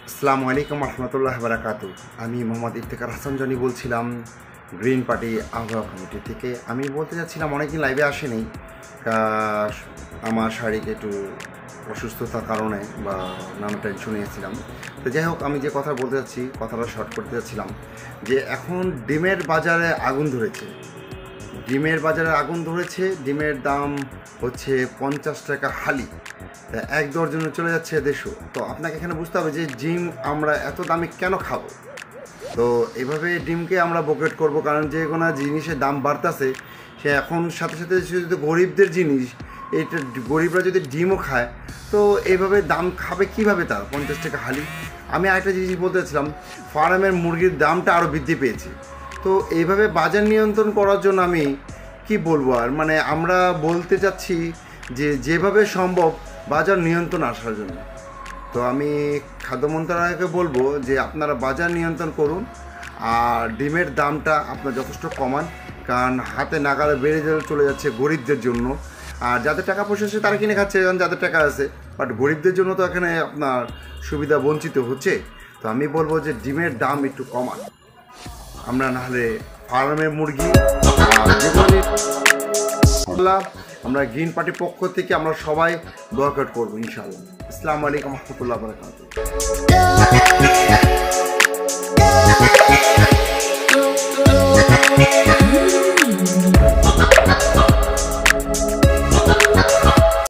আসসালামু আলাইকুম রহমতুল্লাহ বারাকাতু। আমি মোহাম্মদ ইফতেখার হাসান জনি বলছিলাম গ্রিন পার্টি আবহাওয়া কমিটি থেকে। আমি বলতে চাচ্ছিলাম অনেকদিন লাইভে আসেনি, আমার শারীরিক একটু অসুস্থতার কারণে বা নানা টেনশনে এসেছিলাম। তো যাই হোক, আমি যে কথা বলতে যাচ্ছি কথাটা শর্ট করতে যাচ্ছিলাম যে এখন ডিমের বাজারে আগুন ধরেছে। ডিমের দাম হচ্ছে 50 টাকা হালি, এক দর্জনে চলে যাচ্ছে 150। তো আপনাকে এখানে বুঝতে হবে যে ডিম আমরা এত দামে কেন খাবো। তো এইভাবে ডিমকে আমরা বকেট করব, কারণ যে কোনো জিনিসের দাম বাড়তেছে সে এখন সাথে সাথে যদি গরিবদের জিনিস, এইটা গরিবরা যদি ডিমও খায় তো এইভাবে দাম খাবে কীভাবে তার 50 টাকা হালি। আমি আরেকটা জিনিস বলতে চাচ্ছিলাম, ফার্মের মুরগির দামটা আরও বৃদ্ধি পেয়েছে। তো এইভাবে বাজার নিয়ন্ত্রণ করার জন্য আমি কি বলবো আর, মানে আমরা বলতে চাচ্ছি যে যেভাবে সম্ভব বাজার নিয়ন্ত্রণ আসার জন্য। তো আমি খাদ্য মন্ত্রণালয়কে বলবো যে আপনারা বাজার নিয়ন্ত্রণ করুন আর ডিমের দামটা আপনার যথেষ্ট কমান, কারণ হাতে নাগালে বেড়ে চলে যাচ্ছে গরিবদের জন্য। আর যাদের টাকা পয়সা আছে তারা কিনে খাচ্ছে, কারণ যাদের টাকা আছে, বাট গরিবদের জন্য তো এখানে আপনার সুবিধা বঞ্চিত হচ্ছে। তো আমি বলবো যে ডিমের দাম একটু কমান, আমরা নাহলে ফার্মের মুরগি আমরা গ্রিন পার্টির পক্ষ থেকে আমরা সবাই বয়কট করবো ইনশাআল্লাহ। আসসালামু আলাইকুম রহমতুল্লাহ বারাকাতুহু।